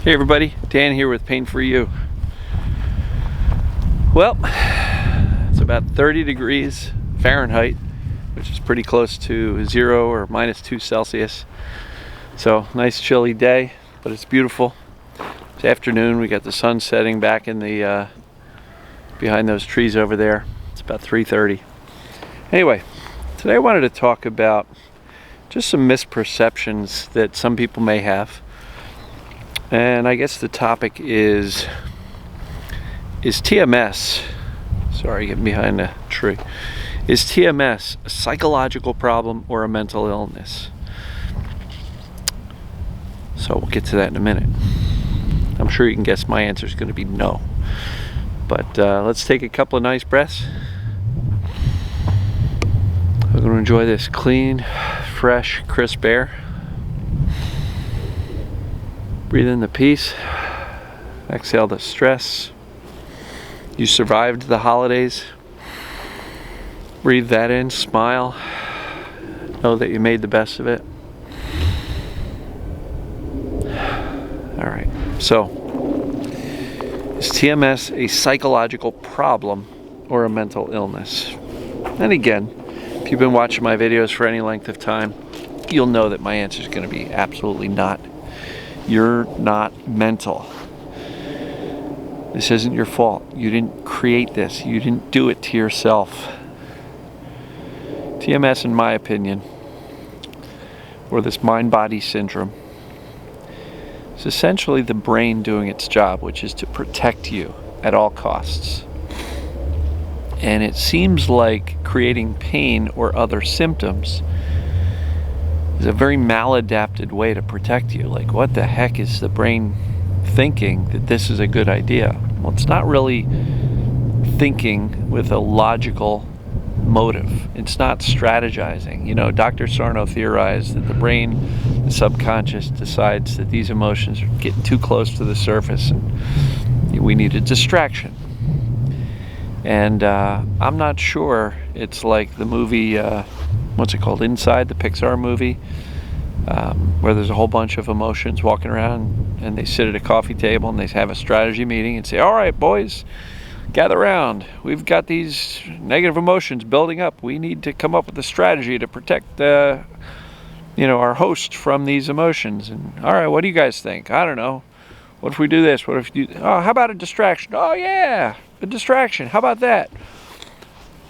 Hey everybody, Dan here with Pain For You. Well, it's about 30 degrees Fahrenheit, which is pretty close to 0 or -2 Celsius. So, nice chilly day, but it's beautiful. It's afternoon, we got the sun setting back in the behind those trees over there. It's about 3:30. Anyway, today I wanted to talk about just some misperceptions that some people may have. And I guess the topic is TMS, sorry, getting behind a tree. Is TMS a psychological problem or a mental illness? So we'll get to that in a minute. I'm sure you can guess my answer is going to be no. But let's take a couple of nice breaths. We're going to enjoy this clean, fresh, crisp air. Breathe in the peace, exhale the stress. You survived the holidays. Breathe that in, smile. Know that you made the best of it. All right, so is TMS a psychological problem or a mental illness? And again, if you've been watching my videos for any length of time, you'll know that my answer is going to be absolutely not. You're not mental. This isn't your fault. You didn't create this. You didn't do it to yourself. TMS, in my opinion, or this mind-body syndrome, is essentially the brain doing its job, which is to protect you at all costs. And it seems like creating pain or other symptoms is a very maladapted way to protect you. Like, what the heck is the brain thinking that this is a good idea? Well, it's not really thinking with a logical motive. It's not strategizing. You know, Dr. Sarno theorized that the brain, the subconscious, decides that these emotions are getting too close to the surface and we need a distraction. And I'm not sure it's like the movie, what's it called, Inside, the Pixar movie, where there's a whole bunch of emotions walking around and they sit at a coffee table and they have a strategy meeting and say, all right, boys, gather around. We've got these negative emotions building up. We need to come up with a strategy to protect our host from these emotions. And all right, what do you guys think? I don't know. What if we do this? What if you do, oh, how about a distraction? Oh yeah, a distraction. How about that?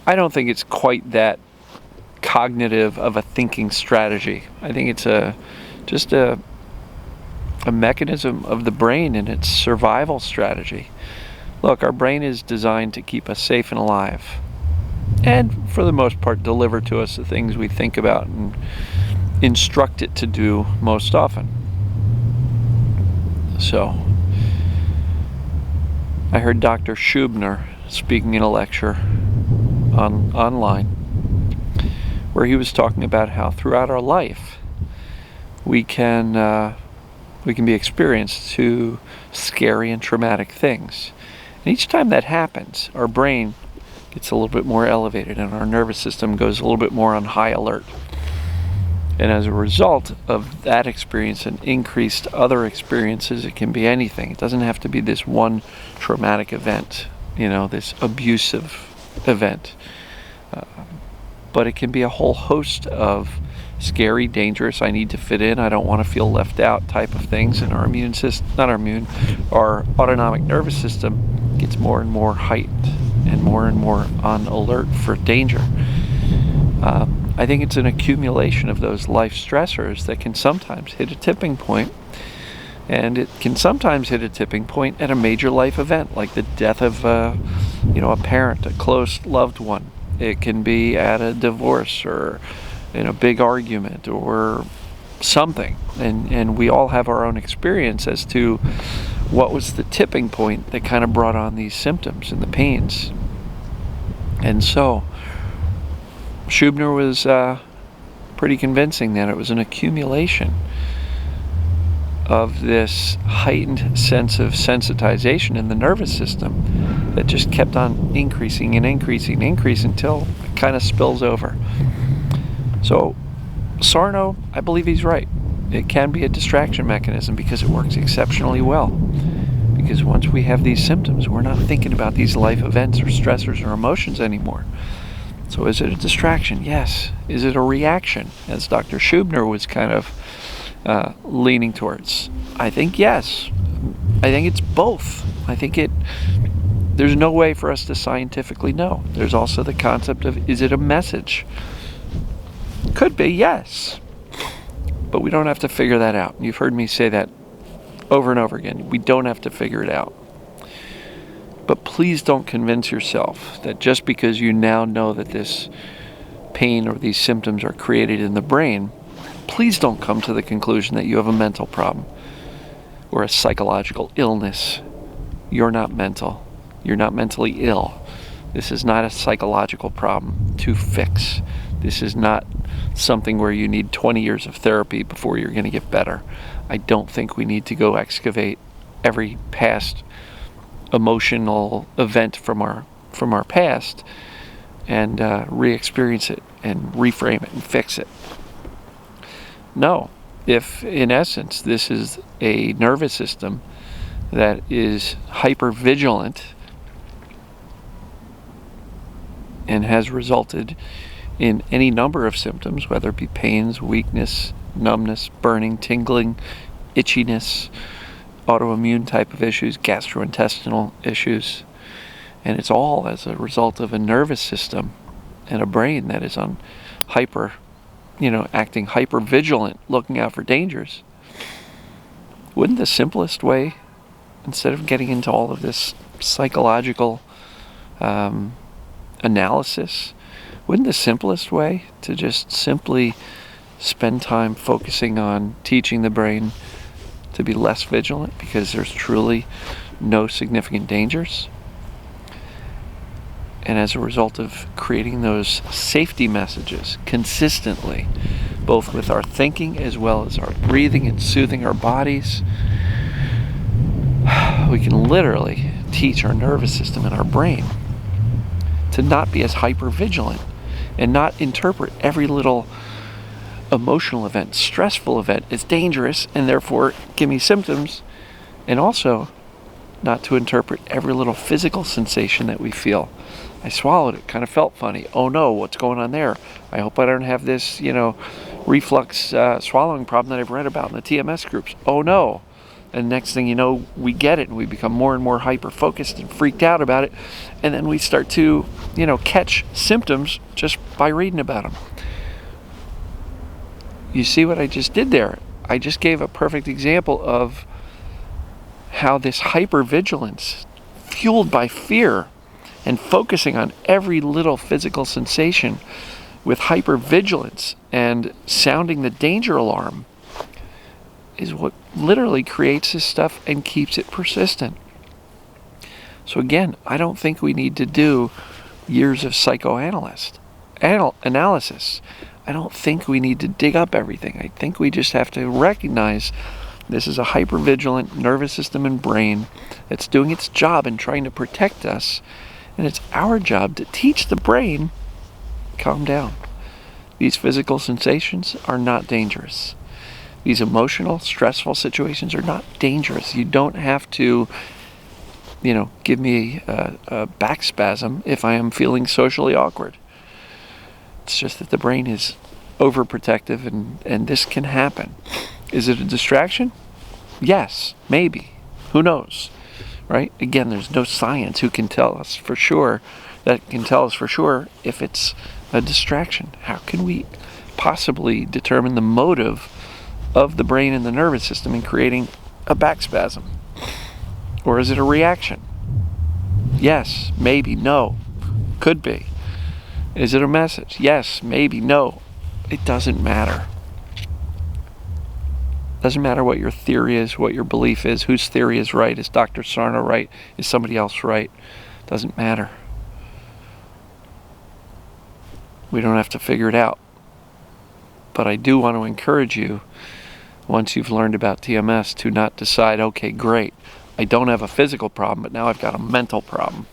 I don't think it's quite that cognitive of a thinking strategy. I think it's just a mechanism of the brain and its survival strategy. Look, our brain is designed to keep us safe and alive, and for the most part deliver to us the things we think about and instruct it to do most often. So I heard Dr. Schubner speaking in a lecture online, where he was talking about how throughout our life we can be experienced to scary and traumatic things. And each time that happens, our brain gets a little bit more elevated and our nervous system goes a little bit more on high alert. And as a result of that experience and increased other experiences, it can be anything. It doesn't have to be this one traumatic event, this abusive event. But it can be a whole host of scary, dangerous, I need to fit in, I don't want to feel left out type of things. And our autonomic nervous system gets more and more heightened and more on alert for danger. I think it's an accumulation of those life stressors that can sometimes hit a tipping point. And it can sometimes hit a tipping point at a major life event, like the death of a parent, a close loved one. It can be at a divorce or in a big argument or something. And we all have our own experience as to what was the tipping point that kind of brought on these symptoms and the pains. And so Schubner was pretty convincing that it was an accumulation of this heightened sense of sensitization in the nervous system that just kept on increasing until it kind of spills over. So Sarno, I believe he's right. it can be a distraction mechanism because it works exceptionally well. Because once we have these symptoms, we're not thinking about these life events or stressors or emotions anymore. So is it a distraction? Yes. Is it a reaction, as Dr. Schubner was kind of leaning towards? I think yes. I think it's both. I think there's no way for us to scientifically know. There's also the concept of, is it a message? Could be, yes. But we don't have to figure that out. You've heard me say that over and over again. We don't have to figure it out. But please don't convince yourself that just because you now know that this pain or these symptoms are created in the brain, please don't come to the conclusion that you have a mental problem or a psychological illness. You're not mental. You're not mentally ill. This is not a psychological problem to fix. This is not something where you need 20 years of therapy before you're going to get better. I don't think we need to go excavate every past emotional event from our past and re-experience it and reframe it and fix it. No, if in essence this is a nervous system that is hypervigilant and has resulted in any number of symptoms, whether it be pains, weakness, numbness, burning, tingling, itchiness, autoimmune type of issues, gastrointestinal issues, and it's all as a result of a nervous system and a brain that is on acting hyper vigilant, looking out for dangers. Wouldn't the simplest way, instead of getting into all of this psychological analysis, wouldn't the simplest way to just simply spend time focusing on teaching the brain to be less vigilant because there's truly no significant dangers? And as a result of creating those safety messages consistently, both with our thinking as well as our breathing and soothing our bodies, we can literally teach our nervous system and our brain to not be as hyper-vigilant and not interpret every little emotional event, stressful event as dangerous and therefore give me symptoms, and also not to interpret every little physical sensation that we feel. I swallowed it, kind of felt funny. Oh no, what's going on there? I hope I don't have this, reflux swallowing problem that I've read about in the TMS groups. Oh no. And next thing you know, we get it and we become more and more hyper-focused and freaked out about it. And then we start to, catch symptoms just by reading about them. You see what I just did there? I just gave a perfect example of how this hypervigilance, fueled by fear and focusing on every little physical sensation with hypervigilance and sounding the danger alarm, is what literally creates this stuff and keeps it persistent. So again, I don't think we need to do years of psychoanalysis. I don't think we need to dig up everything. I think we just have to recognize this is a hypervigilant nervous system and brain that's doing its job and trying to protect us. And it's our job to teach the brain, calm down. These physical sensations are not dangerous. These emotional, stressful situations are not dangerous. You don't have to, give me a back spasm if I am feeling socially awkward. It's just that the brain is overprotective and this can happen. Is it a distraction? Yes, maybe. Who knows? Right? Again, there's no science who can tell us for sure if it's a distraction. How can we possibly determine the motive of the brain and the nervous system in creating a back spasm? Or is it a reaction? Yes, maybe, no, could be. Is it a message? Yes, maybe, no. It doesn't matter. Doesn't matter what your theory is, what your belief is, whose theory is right. Is Dr. Sarno right? Is somebody else right? Doesn't matter. We don't have to figure it out. But I do want to encourage you, once you've learned about TMS, to not decide, okay, great, I don't have a physical problem, but now I've got a mental problem.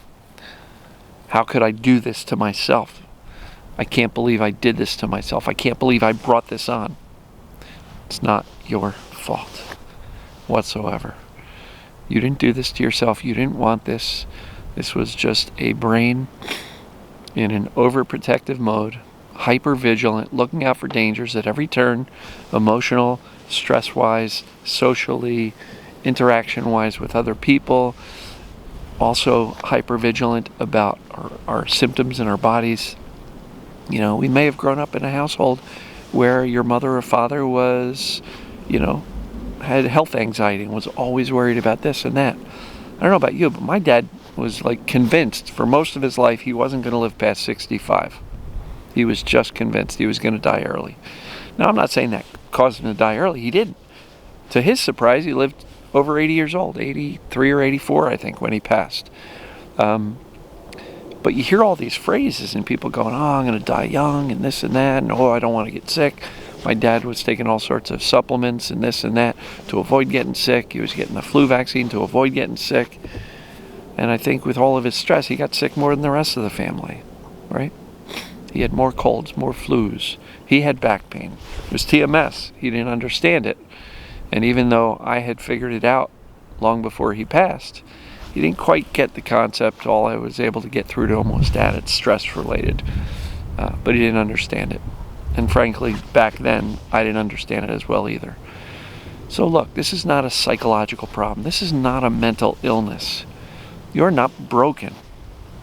How could I do this to myself? I can't believe I did this to myself. I can't believe I brought this on. It's not your fault whatsoever. You didn't do this to yourself. You didn't want this. This was just a brain in an overprotective mode, hyper vigilant, looking out for dangers at every turn, emotional, stress-wise, socially, interaction-wise with other people. Also hyper vigilant about our symptoms in our bodies. You know, we may have grown up in a household where your mother or father was, had health anxiety and was always worried about this and that. I don't know about you, but my dad was like convinced for most of his life he wasn't going to live past 65. He was just convinced he was going to die early. Now, I'm not saying that caused him to die early. He didn't. To his surprise, he lived over 80 years old, 83 or 84, I think, when he passed. But you hear all these phrases and people going, oh, I'm going to die young and this and that, and oh, I don't want to get sick. My dad was taking all sorts of supplements and this and that to avoid getting sick. He was getting the flu vaccine to avoid getting sick. And I think with all of his stress, he got sick more than the rest of the family, right? He had more colds, more flus. He had back pain. It was TMS. He didn't understand it. And even though I had figured it out long before he passed, he didn't quite get the concept. All I was able to get through to him was that it's stress-related. But he didn't understand it. And frankly, back then, I didn't understand it as well either. So look, this is not a psychological problem. This is not a mental illness. You're not broken.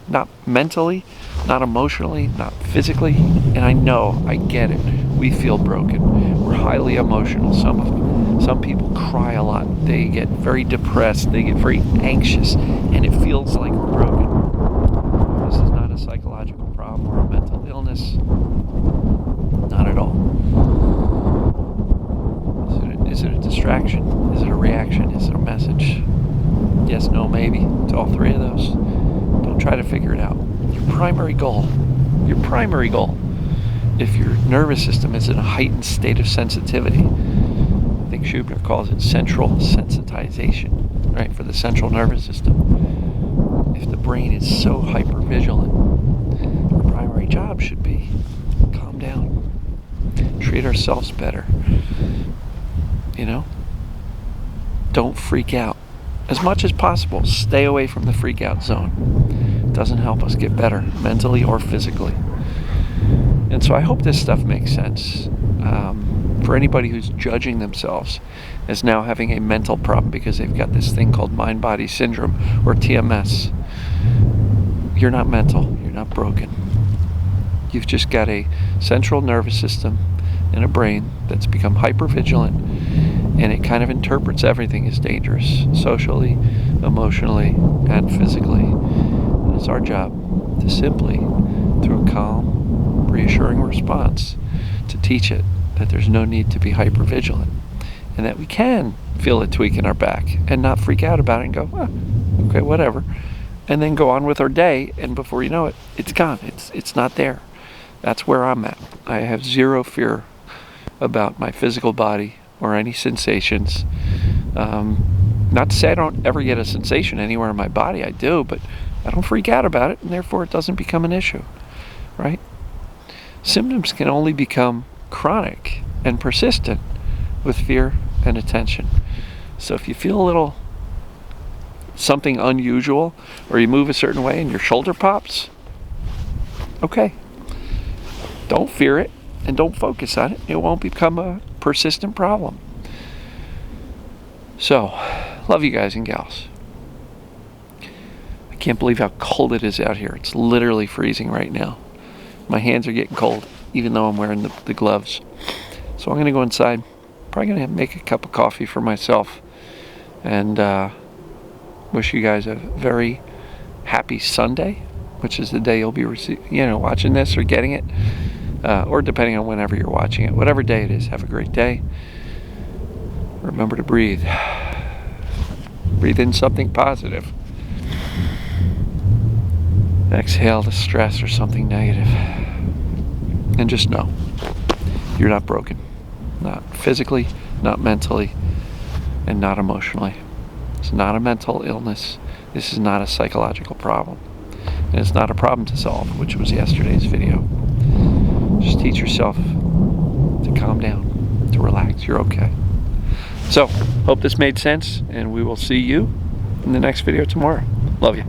Not mentally, not emotionally, not physically. And I know, I get it. We feel broken. We're highly emotional. Some people cry a lot. They get very depressed. They get very anxious. And it feels like we're broken. This is not a psychological problem or a mental illness. Not at all. Is it a distraction? Is it a reaction? Is it a message? Yes, no, maybe. To all three of those. Don't try to figure it out. Your primary goal, if your nervous system is in a heightened state of sensitivity, I think Schubner calls it central sensitization, right, for the central nervous system. If the brain is so hypervigilant, our primary job should be calm down, treat ourselves better, don't freak out. As much as possible, stay away from the freak out zone. It doesn't help us get better mentally or physically. And so I hope this stuff makes sense. For anybody who's judging themselves as now having a mental problem because they've got this thing called mind-body syndrome or TMS, you're not mental, you're not broken. You've just got a central nervous system and a brain that's become hypervigilant, and it kind of interprets everything as dangerous, socially, emotionally, and physically. And it's our job to simply, through a calm, reassuring response, to teach it that there's no need to be hypervigilant, and that we can feel a tweak in our back and not freak out about it and go, okay, whatever, and then go on with our day, and before you know it, it's gone. It's not there. That's where I'm at. I have zero fear about my physical body or any sensations. Not to say I don't ever get a sensation anywhere in my body. I do, but I don't freak out about it, and therefore it doesn't become an issue, right? Symptoms can only become chronic and persistent with fear and attention. So if you feel a little something unusual, or you move a certain way and your shoulder pops, okay, don't fear it and don't focus on it. It won't become a persistent problem. So, love you guys and gals. I can't believe how cold it is out here. It's literally freezing right now. My hands are getting cold, even though I'm wearing the gloves. So I'm going to go inside. Probably going to make a cup of coffee for myself. And wish you guys a very happy Sunday, which is the day you'll be watching this or getting it. Or depending on whenever you're watching it. Whatever day it is, have a great day. Remember to breathe. Breathe in something positive. Exhale the stress or something negative. And just know, you're not broken. Not physically, not mentally, and not emotionally. It's not a mental illness. This is not a psychological problem. And it's not a problem to solve, which was yesterday's video. Just teach yourself to calm down, to relax. You're okay. So, hope this made sense, and we will see you in the next video tomorrow. Love you.